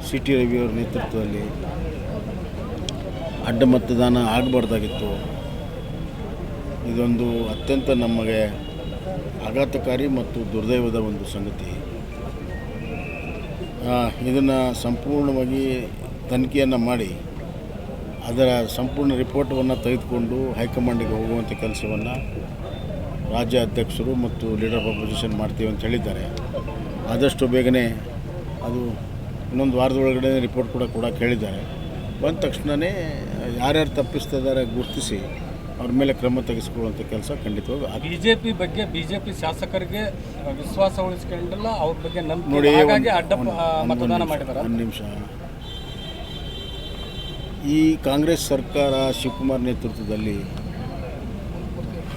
C T ರವಿಯವರ ನೇತೃತ್ವದಲ್ಲಿ ಅಡ್ಡ ಮತದಾನ ಆಗಬಾರ್ದಾಗಿತ್ತು. ಇದೊಂದು ಅತ್ಯಂತ ನಮಗೆ ಆಘಾತಕಾರಿ ಮತ್ತು ದುರ್ದೈವದ ಒಂದು ಸಂಗತಿ. ಇದನ್ನು ಸಂಪೂರ್ಣವಾಗಿ ತನಿಖೆಯನ್ನು ಮಾಡಿ ಅದರ ಸಂಪೂರ್ಣ ರಿಪೋರ್ಟನ್ನು ತೆಗೆದುಕೊಂಡು ಹೈಕಮಾಂಡಿಗೆ ಹೋಗುವಂಥ ಕೆಲಸವನ್ನು ರಾಜ್ಯ ಅಧ್ಯಕ್ಷರು ಮತ್ತು ಲೀಡರ್ ಆಫ್ ಅಪೋಸಿಷನ್ ಮಾಡ್ತೀವಿ ಅಂತ ಹೇಳಿದ್ದಾರೆ. ಆದಷ್ಟು ಬೇಗನೆ ಅದು ಇನ್ನೊಂದು ವಾರದೊಳಗಡೆ ರಿಪೋರ್ಟ್ ಕೂಡ ಕೇಳಿದ್ದಾರೆ. ಬಂದ ತಕ್ಷಣವೇ ಯಾರ್ಯಾರು ತಪ್ಪಿಸ್ತಿದ್ದಾರೆ ಗುರುತಿಸಿ ಅವ್ರ ಮೇಲೆ ಕ್ರಮ ತೆಗೆದುಕೊಳ್ಳುವಂಥ ಕೆಲಸ ಖಂಡಿತವಾಗಿ ಬಿಜೆಪಿ ಬಗ್ಗೆ ಬಿಜೆಪಿ ಶಾಸಕರಿಗೆ ವಿಶ್ವಾಸ ಉಳಿಸ್ಕೊಂಡಿಲ್ಲ, ಅವ್ರ ಬಗ್ಗೆ ನೋಡಿ ಅಡ್ಡ ಮತದಾನ ಮಾಡಿದ್ದಾರೆ. ಒಂದು ನಿಮಿಷ. ಈ ಕಾಂಗ್ರೆಸ್ ಸರ್ಕಾರ ಶಿವಕುಮಾರ್ ನೇತೃತ್ವದಲ್ಲಿ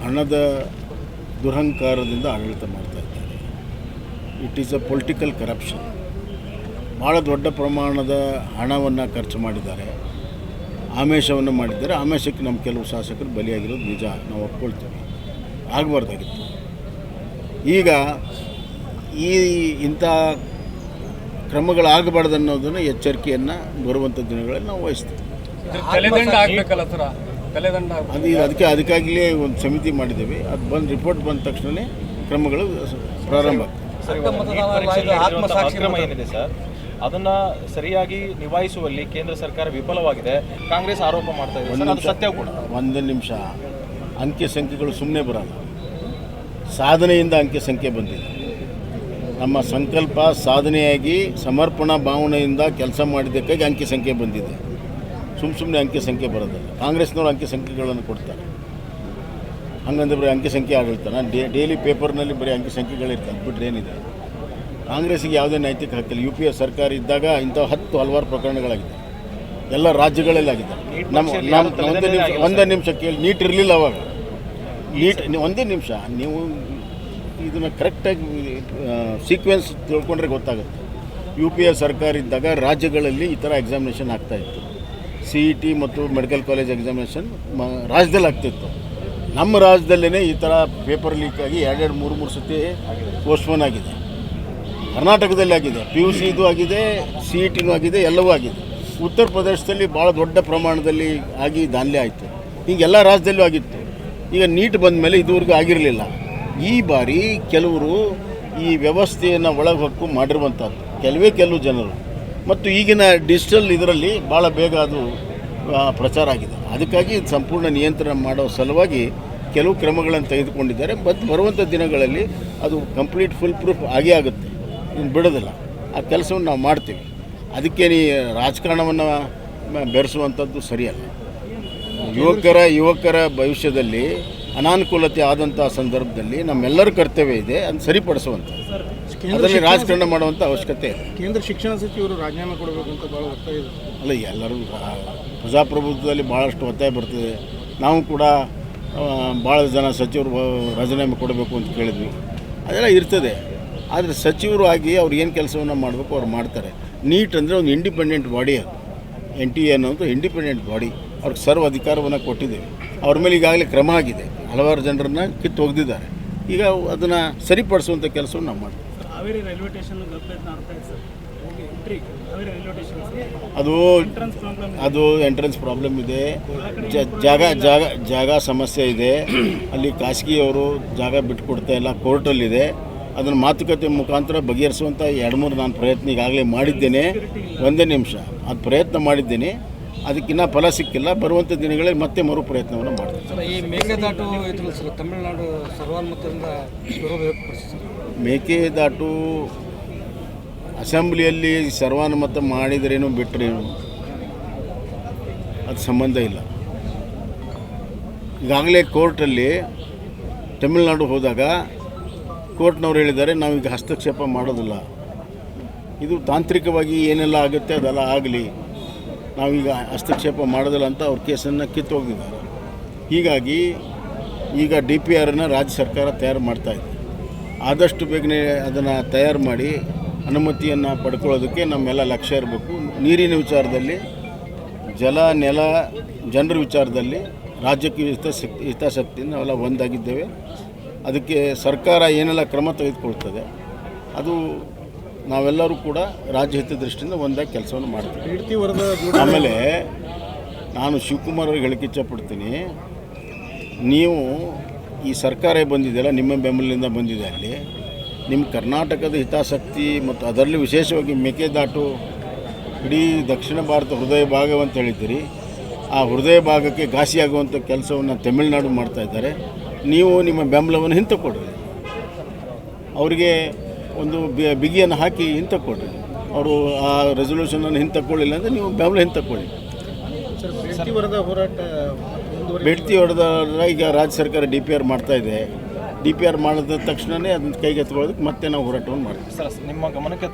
ಹಣದ ದುರಹಂಕಾರದಿಂದ ಆಡಳಿತ ಮಾಡ್ತಾ ಇದ್ದಾರೆ. It is a political corruption. ಭಾಳ ದೊಡ್ಡ ಪ್ರಮಾಣದ ಹಣವನ್ನು ಖರ್ಚು ಮಾಡಿದ್ದಾರೆ, ಆಮಿಷವನ್ನು ಮಾಡಿದ್ದಾರೆ. ಆಮಿಷಕ್ಕೆ ನಮ್ಮ ಕೆಲವು ಶಾಸಕರು ಬಲಿಯಾಗಿರೋದು ನಿಜ, ನಾವು ಒಪ್ಕೊಳ್ತೀವಿ. ಆಗಬಾರ್ದಾಗಿತ್ತು. ಈಗ ಇಂಥ ಕ್ರಮಗಳಾಗಬಾರ್ದು ಅನ್ನೋದನ್ನು ಎಚ್ಚರಿಕೆಯನ್ನು ಬರುವಂಥ ದಿನಗಳಲ್ಲಿ ನಾವು ವಹಿಸ್ತೀವಿ. ಅದಕ್ಕಾಗಲೇ ಒಂದು ಸಮಿತಿ ಮಾಡಿದ್ದೇವೆ. ಅದು ಬಂದು ರಿಪೋರ್ಟ್ ಬಂದ ತಕ್ಷಣ ಕ್ರಮಗಳು ಪ್ರಾರಂಭ ಏನಿದೆ ಸರ್, ಅದನ್ನು ಸರಿಯಾಗಿ ನಿಭಾಯಿಸುವಲ್ಲಿ ಕೇಂದ್ರ ಸರ್ಕಾರ ವಿಫಲವಾಗಿದೆ, ಕಾಂಗ್ರೆಸ್ ಆರೋಪ ಮಾಡ್ತಾ ಇದೆ. ಅದು ಸತ್ಯ ಕೂಡ. ಒಂದು ನಿಮಿಷ. ಅಂಕೆ ಸಂಖ್ಯೆಗಳು ಸುಮ್ಮನೆ ಬರಲ್ಲ, ಸಾಧನೆಯಿಂದ ಅಂಕೆ ಸಂಖ್ಯೆ ಬಂದಿದೆ. ನಮ್ಮ ಸಂಕಲ್ಪ ಸಾಧನೆಯಾಗಿ ಸಮರ್ಪಣಾ ಭಾವನೆಯಿಂದ ಕೆಲಸ ಮಾಡಿದ್ದಕ್ಕಾಗಿ ಅಂಕೆ ಸಂಖ್ಯೆ ಬಂದಿದೆ. ಸುಮ್ಮನೆ ಅಂಕೆ ಸಂಖ್ಯೆ ಬರೋದಿಲ್ಲ. ಕಾಂಗ್ರೆಸ್ನವ್ರು ಅಂಕೆ ಸಂಖ್ಯೆಗಳನ್ನು ಕೊಡ್ತಾರೆ. ಹಂಗಂದ್ರೆ ಬರೀ ಅಂಕೆ ಸಂಖ್ಯೆ ಆಡಳಿತ. ನಾನು ಡೈಲಿ ಪೇಪರ್ನಲ್ಲಿ ಬರೀ ಅಂಕೆ ಸಂಖ್ಯೆಗಳಿರ್ತದೆ, ಬಿಟ್ಟರೆ ಏನಿದೆ. ಕಾಂಗ್ರೆಸ್ಸಿಗೆ ಯಾವುದೇ ನೈತಿಕ ಹಕ್ಕಿಲ್ಲ. ಯು ಪಿ ಎ ಸರ್ಕಾರ ಇದ್ದಾಗ ಇಂಥ ಹಲವಾರು ಪ್ರಕರಣಗಳಾಗಿದೆ, ಎಲ್ಲ ರಾಜ್ಯಗಳಲ್ಲಾಗಿದೆ. ಒಂದೇ ನಿಮಿಷ ಕೇಳಿ. ನೀಟ್ ಇರಲಿಲ್ಲ ಅವಾಗ. ಒಂದೇ ನಿಮಿಷ. ನೀವು ಇದನ್ನು ಕರೆಕ್ಟಾಗಿ ಸೀಕ್ವೆನ್ಸ್ ತಿಳ್ಕೊಂಡ್ರೆ ಗೊತ್ತಾಗುತ್ತೆ. ಯು ಪಿ ಎ ಸರ್ಕಾರ ಇದ್ದಾಗ ರಾಜ್ಯಗಳಲ್ಲಿ ಈ ಥರ ಎಕ್ಸಾಮಿನೇಷನ್ ಆಗ್ತಾಯಿತ್ತು. ಸಿ ಇ ಟಿ ಮತ್ತು ಮೆಡಿಕಲ್ ಕಾಲೇಜ್ ಎಕ್ಸಾಮಿನೇಷನ್ ರಾಜ್ಯದಲ್ಲಿ ಆಗ್ತಿತ್ತು. ನಮ್ಮ ರಾಜ್ಯದಲ್ಲೇ ಈ ಥರ ಪೇಪರ್ ಲೀಕ್ ಆಗಿ 2-3 ಸತಿ ಪೋಸ್ಟ್ಪೋನ್ ಆಗಿದೆ. ಕರ್ನಾಟಕದಲ್ಲಿ ಆಗಿದೆ, ಪಿ ಯು ಸಿ ಇದು ಆಗಿದೆ, ಸಿ ಇ ಟಿನೂ ಆಗಿದೆ, ಎಲ್ಲವೂ ಆಗಿದೆ. ಉತ್ತರ ಪ್ರದೇಶದಲ್ಲಿ ಭಾಳ ದೊಡ್ಡ ಪ್ರಮಾಣದಲ್ಲಿ ಆಗಿ ದಾನ್ಲೆ ಆಯಿತು. ಹೀಗೆಲ್ಲ ರಾಜ್ಯದಲ್ಲೂ ಆಗಿತ್ತು. ಈಗ ನೀಟ್ ಬಂದ ಮೇಲೆ ಇದುವರೆಗೂ ಆಗಿರಲಿಲ್ಲ. ಈ ಬಾರಿ ಕೆಲವರು ಈ ವ್ಯವಸ್ಥೆಯನ್ನು ಒಳಗೆ ಹೊಕ್ಕು ಮಾಡಿರುವಂಥದ್ದು ಕೆಲವು ಜನರು. ಮತ್ತು ಈಗಿನ ಡಿಜಿಟಲ್ ಇದರಲ್ಲಿ ಭಾಳ ಬೇಗ ಅದು ಪ್ರಚಾರ ಆಗಿದೆ. ಅದಕ್ಕಾಗಿ ಸಂಪೂರ್ಣ ನಿಯಂತ್ರಣ ಮಾಡೋ ಸಲುವಾಗಿ ಕೆಲವು ಕ್ರಮಗಳನ್ನು ತೆಗೆದುಕೊಂಡಿದ್ದಾರೆ. ಬರುವಂಥ ದಿನಗಳಲ್ಲಿ ಅದು ಕಂಪ್ಲೀಟ್ ಫುಲ್ ಪ್ರೂಫ್ ಆಗೇ ಆಗುತ್ತೆ. ಇನ್ನು ಬಿಡೋದಿಲ್ಲ. ಆ ಕೆಲಸವನ್ನು ನಾವು ಮಾಡ್ತೀವಿ. ಅದಕ್ಕೆ ರಾಜಕಾರಣವನ್ನು ಬೆರೆಸುವಂಥದ್ದು ಸರಿಯಲ್ಲ. ಯುವಕರ ಭವಿಷ್ಯದಲ್ಲಿ ಅನಾನುಕೂಲತೆ ಆದಂಥ ಸಂದರ್ಭದಲ್ಲಿ ನಮ್ಮೆಲ್ಲರ ಕರ್ತವ್ಯ ಇದೆ, ಅದನ್ನು ಸರಿಪಡಿಸುವಂಥ. ಅದರಲ್ಲಿ ರಾಜಕಾರಣ ಮಾಡುವಂಥ ಅವಶ್ಯಕತೆ ಇದೆ. ಕೇಂದ್ರ ಶಿಕ್ಷಣ ಸಚಿವರು ರಾಜೀನಾಮೆ ಕೊಡಬೇಕು ಅಂತ ಭಾಳ ಒತ್ತಾಯ ಇದೆ. ಅಲ್ಲ, ಎಲ್ಲರೂ ಪ್ರಜಾಪ್ರಭುತ್ವದಲ್ಲಿ ಭಾಳಷ್ಟು ಒತ್ತಾಯ ಬರ್ತದೆ. ನಾವು ಕೂಡ ಭಾಳ ಜನ ಸಚಿವರು ರಾಜೀನಾಮೆ ಕೊಡಬೇಕು ಅಂತ ಕೇಳಿದ್ವಿ. ಅದೆಲ್ಲ ಇರ್ತದೆ. ಆದರೆ ಸಚಿವರು ಆಗಿ ಅವ್ರು ಏನು ಕೆಲಸವನ್ನು ಮಾಡಬೇಕು ಅವ್ರು ಮಾಡ್ತಾರೆ. ನೀಟ್ ಅಂದರೆ ಒಂದು ಇಂಡಿಪೆಂಡೆಂಟ್ ಬಾಡಿ. ಅದು NTA ಅನ್ನೋದು ಇಂಡಿಪೆಂಡೆಂಟ್ ಬಾಡಿ. ಅವ್ರಿಗೆ ಸರ್ವ ಅಧಿಕಾರವನ್ನು ಕೊಟ್ಟಿದ್ದೇವೆ. ಅವ್ರ ಮೇಲೆ ಈಗಾಗಲೇ ಕ್ರಮ ಆಗಿದೆ. ಹಲವಾರು ಜನರನ್ನು ಕಿತ್ತು ಒಗೆದಿದ್ದಾರೆ. ಈಗ ಅದನ್ನು ಸರಿಪಡಿಸುವಂಥ ಕೆಲಸವನ್ನು ನಾವು ಮಾಡ್ತೀವಿ. ಅದು ಎಂಟ್ರೆನ್ಸ್ ಪ್ರಾಬ್ಲಮ್ ಇದೆ, ಜಾಗ ಸಮಸ್ಯೆ ಇದೆ. ಅಲ್ಲಿ ಖಾಸಗಿಯವರು ಜಾಗ ಬಿಟ್ಟುಕೊಡ್ತಾ ಇಲ್ಲ, ಕೋರ್ಟಲ್ಲಿದೆ. ಅದನ್ನು ಮಾತುಕತೆ ಮುಖಾಂತರ ಬಗೆಹರಿಸುವಂಥ 2-3 ನಾನು ಪ್ರಯತ್ನ ಈಗಾಗಲೇ ಮಾಡಿದ್ದೇನೆ. ಒಂದೇ ನಿಮಿಷ. ಅದು ಪ್ರಯತ್ನ ಮಾಡಿದ್ದೇನೆ, ಅದಕ್ಕಿನ್ನ ಫಲ ಸಿಕ್ಕಿಲ್ಲ. ಬರುವಂಥ ದಿನಗಳಲ್ಲಿ ಮತ್ತೆ ಮರು ಪ್ರಯತ್ನವನ್ನು ಮಾಡ್ತೀನಿ. ಈ ಮೇಕೆದಾಟು ತಮಿಳುನಾಡು ಸರ್ವಾನುಮತದಿಂದ ಮೇಕೆದಾಟು ಅಸೆಂಬ್ಲಿಯಲ್ಲಿ ಸರ್ವಾನುಮತ ಮಾಡಿದ್ರೇನು ಬಿಟ್ಟರೇನು ಅದು ಸಂಬಂಧ ಇಲ್ಲ. ಈಗಾಗಲೇ ಕೋರ್ಟಲ್ಲಿ ತಮಿಳುನಾಡು ಹೋದಾಗ ಕೋರ್ಟ್ನವ್ರು ಹೇಳಿದ್ದಾರೆ, ನಾವೀಗ ಹಸ್ತಕ್ಷೇಪ ಮಾಡೋದಿಲ್ಲ. ಇದು ತಾಂತ್ರಿಕವಾಗಿ ಏನೆಲ್ಲ ಆಗುತ್ತೆ ಅದೆಲ್ಲ ಆಗಲಿ, ನಾವೀಗ ಹಸ್ತಕ್ಷೇಪ ಮಾಡೋದಿಲ್ಲ ಅಂತ ಅವ್ರ ಕೇಸನ್ನು ಕಿತ್ತೋಗಿದ್ದಾರೆ. ಹೀಗಾಗಿ ಈಗ DPRನ ರಾಜ್ಯ ಸರ್ಕಾರ ತಯಾರು ಮಾಡ್ತಾಯಿದೆ. ಆದಷ್ಟು ಬೇಗನೆ ಅದನ್ನು ತಯಾರು ಮಾಡಿ ಅನುಮತಿಯನ್ನು ಪಡ್ಕೊಳ್ಳೋದಕ್ಕೆ ನಮ್ಮೆಲ್ಲ ಲಕ್ಷ್ಯ ಇರಬೇಕು. ನೀರಿನ ವಿಚಾರದಲ್ಲಿ, ಜಲ ನೆಲ ಜನರ ವಿಚಾರದಲ್ಲಿ ರಾಜ್ಯಕ್ಕೆ ಹಿತಾಸಕ್ತಿಯಿಂದ ನಾವೆಲ್ಲ ಒಂದಾಗಿದ್ದೇವೆ. ಅದಕ್ಕೆ ಸರ್ಕಾರ ಏನೆಲ್ಲ ಕ್ರಮ ತೆಗೆದುಕೊಳ್ತದೆ ಅದು ನಾವೆಲ್ಲರೂ ಕೂಡ ರಾಜ್ಯ ಹಿತದೃಷ್ಟಿಯಿಂದ ಒಂದಾಗಿ ಕೆಲಸವನ್ನು ಮಾಡ್ತೀವಿ. ಬೀಡ್ತಿ ವರದ ಆಮೇಲೆ ನಾನು ಶಿವಕುಮಾರ್ ಅವ್ರಿಗೆ ಹೇಳಕ್ಕೆ ಇಚ್ಛಪಡ್ತೀನಿ, ನೀವು ಈ ಸರ್ಕಾರ ಬಂದಿದೆಯಲ್ಲ, ನಿಮ್ಮ ಬೆಂಬಲದಿಂದ ಬಂದಿದೆ. ಅಲ್ಲಿ ನಿಮ್ಮ ಕರ್ನಾಟಕದ ಹಿತಾಸಕ್ತಿ ಮತ್ತು ಅದರಲ್ಲಿ ವಿಶೇಷವಾಗಿ ಮೇಕೆದಾಟು ಇಡೀ ದಕ್ಷಿಣ ಭಾರತ ಹೃದಯ ಭಾಗವಂತ ಹೇಳಿದ್ದೀರಿ. ಆ ಹೃದಯ ಭಾಗಕ್ಕೆ ಘಾಸಿಯಾಗುವಂಥ ಕೆಲಸವನ್ನು ತಮಿಳುನಾಡು ಮಾಡ್ತಾಯಿದ್ದಾರೆ. ನೀವು ನಿಮ್ಮ ಬೆಂಬಲವನ್ನು ಹಿಂತಕೊಡ್ರಿ, ಅವರಿಗೆ ಒಂದು ಬಿಗಿಯನ್ನು ಹಾಕಿ ಹಿಂತಕೊಡ್ರಿ. ಅವರು ಆ ರೆಸೊಲ್ಯೂಷನನ್ನು ಹಿಂತಕೊಳ್ಳಿಲ್ಲ ಅಂದರೆ ನೀವು ಬೆಂಬಲ ಹಿಂತಕೊಳ್ಳಿ. ಸರ್, ಬೀಡ್ತಿ ವರದ ಹೋರಾಟ ಬೇಡ್ತಿ ಹೊಡೆದ ಈಗ ರಾಜ್ಯ ಸರ್ಕಾರ DPR ಮಾಡ್ತಾಯಿದೆ. DPR ಮಾಡಿದ ತಕ್ಷಣವೇ ಅದನ್ನ ಕೈಗೆತ್ಕೊಳ್ಳೋದಕ್ಕೆ ಮತ್ತೆ ನಾವು ಹೋರಾಟವನ್ನು ಮಾಡ್ತೀವಿ. ಸರ್, ನಿಮ್ಮ ಗಮನಕ್ಕೆ